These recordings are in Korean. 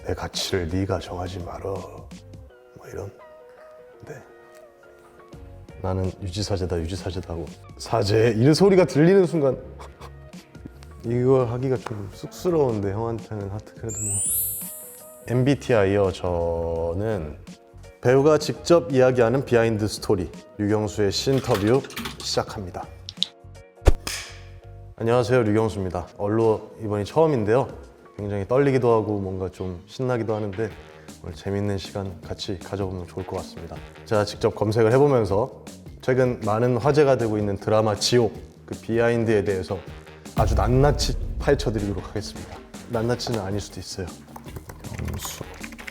내 가치를 네가 정하지 말어. 뭐 이런. 네. 나는 유지사제다 유지사제다 하고 사제 이 소리가 들리는 순간 이걸 하기가 좀 쑥스러운데 형한테는 하여튼 그래도 뭐 MBTI요. 저는 배우가 직접 이야기하는 비하인드 스토리 류경수의 신터뷰 시작합니다. 안녕하세요, 류경수입니다. 언로 이번이 처음인데요. 굉장히 떨리기도 하고 뭔가 좀 신나기도 하는데 오늘 재밌는 시간 같이 가져보면 좋을 것 같습니다. 제가 직접 검색을 해보면서 최근 많은 화제가 되고 있는 드라마 지옥 그 비하인드에 대해서 아주 낱낱이 파헤쳐드리도록 하겠습니다. 낱낱이는 아닐 수도 있어요. 경수.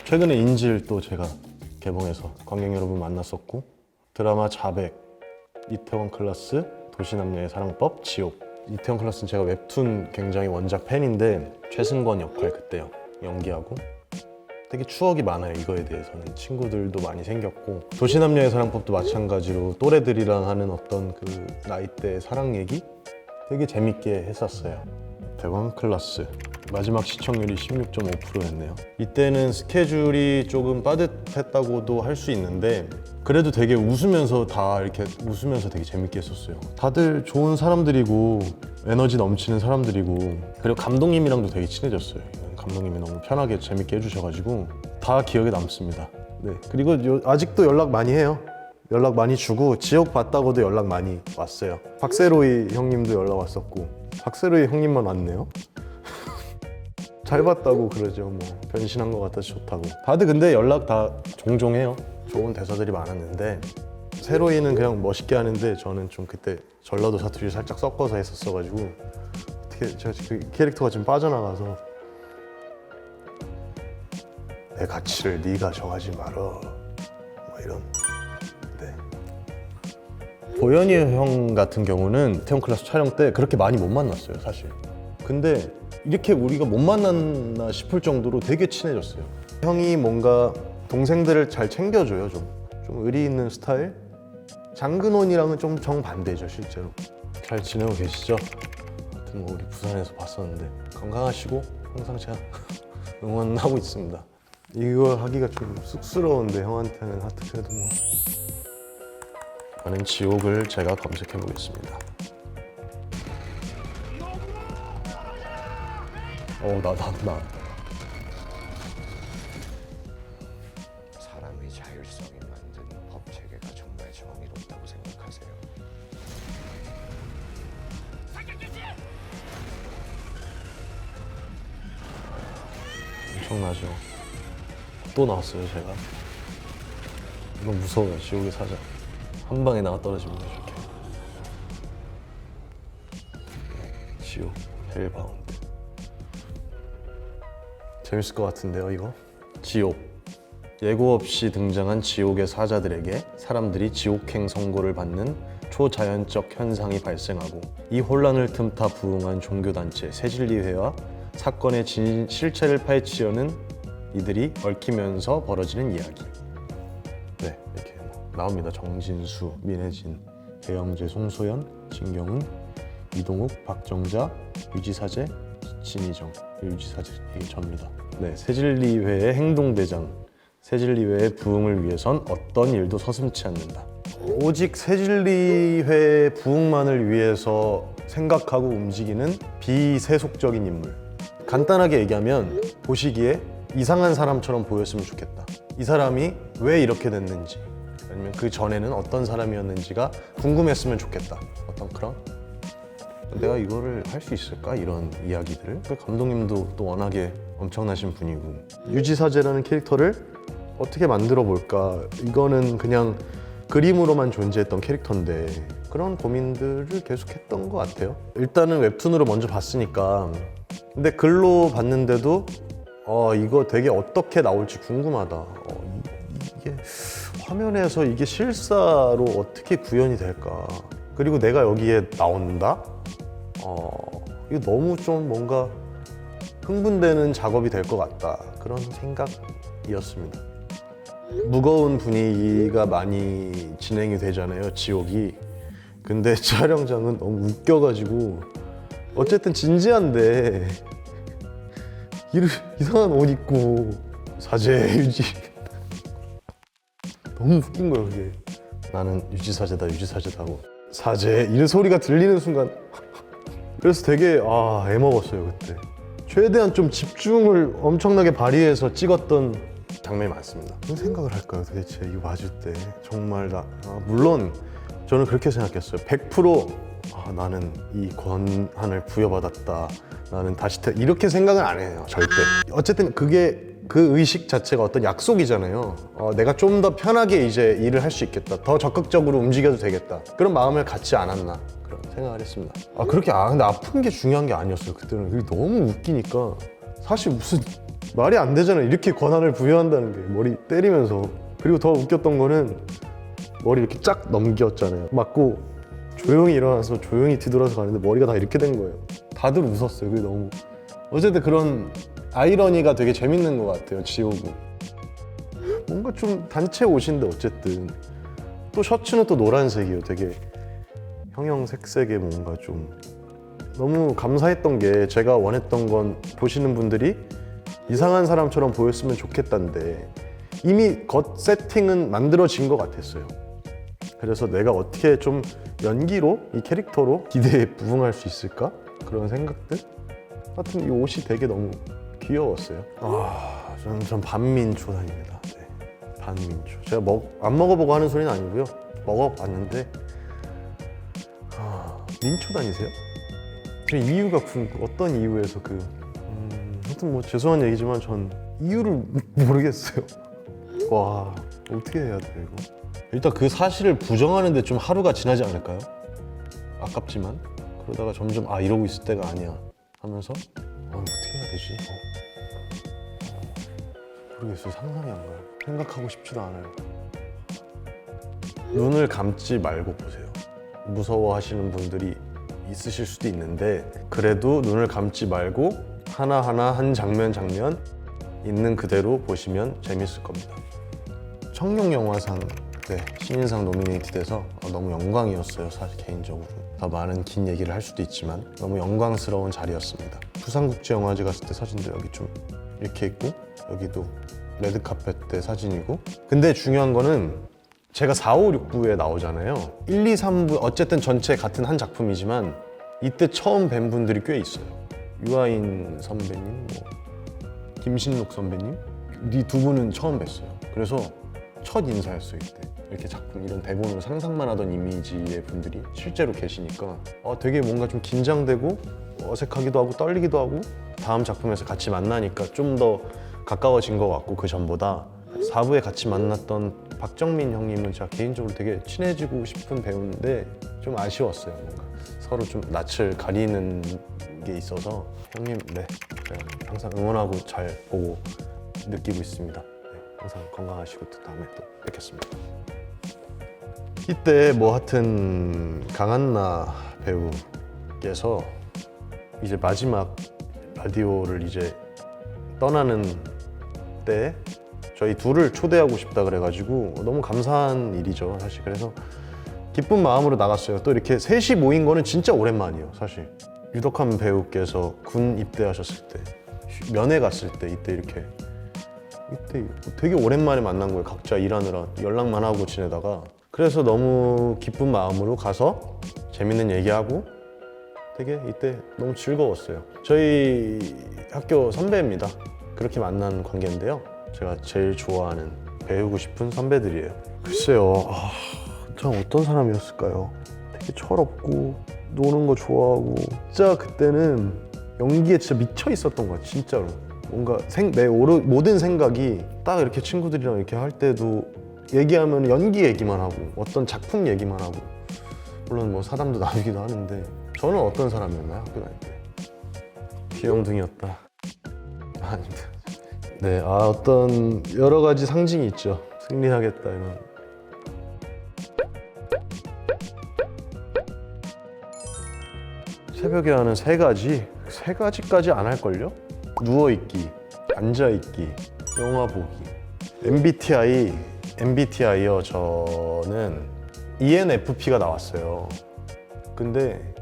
최근에 인질 또 제가 개봉해서 관객 여러분 만났었고 드라마 자백, 이태원 클라스, 도시남녀의 사랑법, 지옥. 이태원 클라스는 제가 웹툰 굉장히 원작 팬인데 최승권 역할 그때요 연기하고 되게 추억이 많아요. 이거에 대해서는 친구들도 많이 생겼고 도시남녀의 사랑법도 마찬가지로 또래들이랑 하는 어떤 그 나이대 사랑 얘기 되게 재밌게 했었어요. 이태원 클라스 마지막 시청률이 16.5%였네요. 이때는 스케줄이 조금 빠듯했다고도 할 수 있는데 그래도 되게 웃으면서 다 이렇게 웃으면서 되게 재밌게 했었어요. 다들 좋은 사람들이고 에너지 넘치는 사람들이고 그리고 감독님이랑도 되게 친해졌어요. 감독님이 너무 편하게 재밌게 해주셔가지고 다 기억에 남습니다. 네. 그리고 아직도 연락 많이 해요. 연락 많이 주고 지옥 봤다고도 연락 많이 왔어요. 박세로이 형님도 연락 왔었고 박세로이 형님만 왔네요. 잘 봤다고 그러죠. 뭐 변신한 것 같아서 좋다고. 다들 근데 연락 다 종종 해요. 좋은 대사들이 많았는데 세로이는 그냥 멋있게 하는데 저는 좀 그때 전라도 사투리를 살짝 섞어서 했었어가지고 어떻게 제가 그 캐릭터가 좀 빠져나가서 내 가치를 네가 정하지 말어. 뭐 이런. 네. 보현이 형 같은 경우는 이태원 클라스 촬영 때 그렇게 많이 못 만났어요, 사실. 근데 이렇게 우리가 못 만났나 싶을 정도로 되게 친해졌어요. 형이 뭔가 동생들을 잘 챙겨줘요. 좀 의리 있는 스타일? 장근원이랑은 좀 정반대죠, 실제로. 잘 지내고 계시죠? 아무튼 뭐 우리 부산에서 봤었는데 건강하시고 항상 제가 응원하고 있습니다. 이걸 하기가 좀 쑥스러운데 형한테는 하여튼 그래도 뭐 저는 지옥을 제가 검색해 보겠습니다. 나. 사람의 자율성이 만든 법 체계가 정말 정의롭다고 생각하세요? 엄청나죠. 또 나왔어요, 제가. 이건 무서워요, 지옥의 사자. 한 방에 나가 떨어집니다, 이렇게. 지옥, 헬바운드. 재밌을 것 같은데요, 이거? 지옥. 예고 없이 등장한 지옥의 사자들에게 사람들이 지옥행 선고를 받는 초자연적 현상이 발생하고 이 혼란을 틈타 부흥한 종교단체 새진리회와 사건의 실체를 파헤치려는 이들이 얽히면서 벌어지는 이야기. 네, 이렇게 나옵니다. 정진수, 민혜진, 배영재, 송소연, 진경훈, 이동욱, 박정자, 유지사제, 진희정. 유지사제 이게 접니다. 네, 새진리회의 행동대장. 새진리회의 부흥을 위해선 어떤 일도 서슴지 않는다. 오직 새진리회 부흥만을 위해서 생각하고 움직이는 비세속적인 인물. 간단하게 얘기하면 보시기에 이상한 사람처럼 보였으면 좋겠다. 이 사람이 왜 이렇게 됐는지 아니면 그 전에는 어떤 사람이었는지가 궁금했으면 좋겠다. 어떤 그런? 내가 이거를 할 수 있을까? 이런 이야기들을. 감독님도 또 워낙에 엄청나신 분이고 유지사제라는 캐릭터를 어떻게 만들어 볼까? 이거는 그냥 그림으로만 존재했던 캐릭터인데 그런 고민들을 계속했던 것 같아요. 일단은 웹툰으로 먼저 봤으니까 근데 글로 봤는데도 이거 되게 어떻게 나올지 궁금하다. 이게 화면에서 이게 실사로 어떻게 구현이 될까? 그리고 내가 여기에 나온다? 이거 너무 좀 뭔가 흥분되는 작업이 될 것 같다. 그런 생각이었습니다. 무거운 분위기가 많이 진행이 되잖아요, 지옥이. 근데 촬영장은 너무 웃겨가지고 어쨌든 진지한데 이상한 옷 입고 사제 유지 너무 웃긴 거예요 그게. 나는 유지사제다 유지사제다 하고 사제 이 소리가 들리는 순간 그래서 되게 애먹었어요 그때. 최대한 좀 집중을 엄청나게 발휘해서 찍었던 장면이 많습니다. 무슨 생각을 할까요 도대체 이거 맞을 때. 정말 물론 저는 그렇게 생각했어요. 100% 나는 이 권한을 부여받았다, 나는 다시 이렇게 생각은 안 해요 절대. 어쨌든 그게 그 의식 자체가 어떤 약속이잖아요. 내가 좀 더 편하게 이제 일을 할 수 있겠다, 더 적극적으로 움직여도 되겠다, 그런 마음을 갖지 않았나 그런 생각을 했습니다. 그렇게 근데 아픈 게 중요한 게 아니었어요 그때는. 그게 너무 웃기니까. 사실 무슨 말이 안 되잖아요 이렇게 권한을 부여한다는 게. 머리 때리면서. 그리고 더 웃겼던 거는 머리 이렇게 쫙 넘겼잖아요. 맞고 조용히 일어나서 조용히 뒤돌아서 가는데 머리가 다 이렇게 된 거예요. 다들 웃었어요. 그게 너무. 어쨌든 그런 아이러니가 되게 재밌는 것 같아요 지옥은. 뭔가 좀 단체 옷인데 어쨌든 또 셔츠는 또 노란색이에요. 되게 형형색색의 뭔가 좀 너무 감사했던 게, 제가 원했던 건 보시는 분들이 이상한 사람처럼 보였으면 좋겠다는데 이미 겉 세팅은 만들어진 것 같았어요. 그래서 내가 어떻게 좀 연기로 이 캐릭터로 기대에 부응할 수 있을까? 그런 생각들? 하여튼 이 옷이 되게 너무 귀여웠어요. 전 반민초단입니다. 네, 반민초. 제가 안 먹어보고 하는 소리는 아니고요. 먹어봤는데 민초단이세요? 그 이유가 어떤 이유에서 하여튼 뭐 죄송한 얘기지만 전 이유를 모르겠어요. 와, 어떻게 해야 돼요 이거? 일단 그 사실을 부정하는데 좀 하루가 지나지 않을까요? 아깝지만. 그러다가 점점 이러고 있을 때가 아니야 하면서 어떻게 해야 되지? 모르겠어요. 상상이 안 가요. 생각하고 싶지도 않아요. 눈을 감지 말고 보세요. 무서워하시는 분들이 있으실 수도 있는데 그래도 눈을 감지 말고 하나하나 한 장면 있는 그대로 보시면 재밌을 겁니다. 청룡영화상 신인상 노미네이트 돼서 너무 영광이었어요. 사실 개인적으로 더 많은 긴 얘기를 할 수도 있지만 너무 영광스러운 자리였습니다. 부산국제영화제 갔을 때 사진도 여기 좀 이렇게 있고, 여기도 레드카펫 때 사진이고. 근데 중요한 거는 제가 4, 5, 6부에 나오잖아요. 1, 2, 3부 어쨌든 전체 같은 한 작품이지만 이때 처음 뵌 분들이 꽤 있어요. 유아인 선배님, 김신록 선배님, 이 두 분은 처음 뵀어요. 그래서 첫 인사였어요 이때. 이렇게 작품 이런 대본으로 상상만 하던 이미지의 분들이 실제로 계시니까 되게 뭔가 좀 긴장되고 어색하기도 하고 떨리기도 하고, 다음 작품에서 같이 만나니까 좀 더 가까워진 것 같고, 그 전보다. 4부에 같이 만났던 박정민 형님은 제가 개인적으로 되게 친해지고 싶은 배우인데 좀 아쉬웠어요. 뭔가 서로 좀 낯을 가리는 게 있어서. 형님, 제가 항상 응원하고 잘 보고 느끼고 있습니다. 항상 건강하시고 또 다음에 또 뵙겠습니다. 이때 하여튼 강한나 배우께서 이제 마지막 라디오를 이제 떠나는 때 저희 둘을 초대하고 싶다 그래가지고 너무 감사한 일이죠 사실. 그래서 기쁜 마음으로 나갔어요. 또 이렇게 셋이 모인 거는 진짜 오랜만이에요 사실. 유덕한 배우께서 군 입대하셨을 때, 면회 갔을 때 이때 되게 오랜만에 만난 거예요. 각자 일하느라 연락만 하고 지내다가. 그래서 너무 기쁜 마음으로 가서 재밌는 얘기하고 되게 이때 너무 즐거웠어요. 저희 학교 선배입니다. 그렇게 만난 관계인데요. 제가 제일 좋아하는, 배우고 싶은 선배들이에요. 글쎄요, 참 어떤 사람이었을까요? 되게 철없고 노는 거 좋아하고, 진짜 그때는 연기에 진짜 미쳐 있었던 거야 진짜로. 뭔가 내 모든 생각이 딱 이렇게 친구들이랑 이렇게 할 때도 얘기하면 연기 얘기만 하고 어떤 작품 얘기만 하고, 물론 사담도 나누기도 하는데. 저는 어떤 사람이었나요 학교 다닐 때? 귀염둥이였다. 아닙니다. 네, 어떤 여러 가지 상징이 있죠. 승리하겠다 이런. 새벽에 하는 세 가지까지 안 할걸요? 누워있기, 앉아있기, 영화 보기. MBTI요. 저는 ENFP가 나왔어요. 근데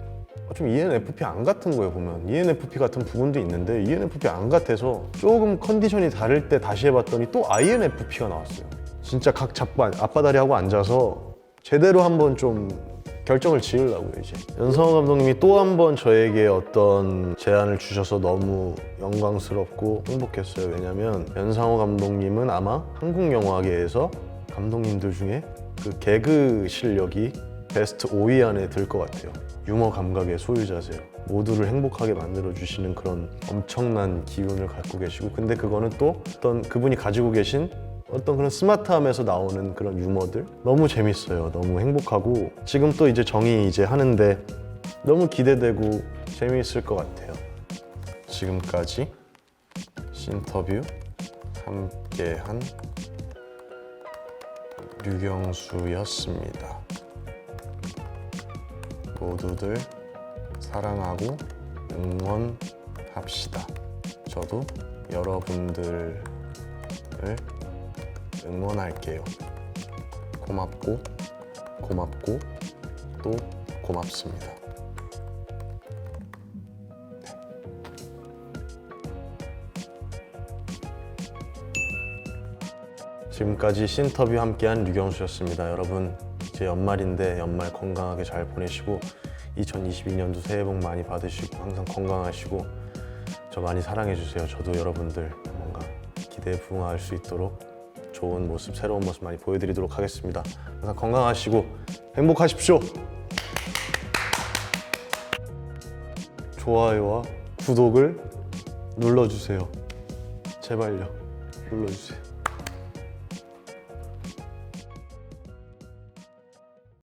좀 ENFP 안 같은 거예요. 보면 ENFP 같은 부분도 있는데 ENFP 안 같아서 조금 컨디션이 다를 때 다시 해봤더니 또 INFP가 나왔어요. 진짜 각 잡고 앞바다리 하고 앉아서 제대로 한번 좀 결정을 지으려고요. 이제 연상호 감독님이 또 한 번 저에게 어떤 제안을 주셔서 너무 영광스럽고 행복했어요. 왜냐면 연상호 감독님은 아마 한국 영화계에서 감독님들 중에 그 개그 실력이 베스트 5위 안에 들 것 같아요. 유머 감각의 소유자세요. 모두를 행복하게 만들어주시는 그런 엄청난 기운을 갖고 계시고, 근데 그거는 또 어떤 그분이 가지고 계신 어떤 그런 스마트함에서 나오는 그런 유머들 너무 재밌어요. 너무 행복하고 지금 또 이제 정의 이제 하는데 너무 기대되고 재미있을 것 같아요. 지금까지 신터뷰 함께한 류경수였습니다. 모두들 사랑하고 응원합시다. 저도 여러분들을 응원할게요. 고맙고 또 고맙습니다. 지금까지 신터뷰 함께한 류경수였습니다. 여러분 이제 연말인데 연말 건강하게 잘 보내시고 2022년도 새해 복 많이 받으시고 항상 건강하시고 저 많이 사랑해주세요. 저도 여러분들 뭔가 기대에 부응할 수 있도록 좋은 모습, 새로운 모습 많이 보여드리도록 하겠습니다. 항상 건강하시고 행복하십시오. 좋아요와 구독을 눌러주세요. 제발요. 눌러주세요.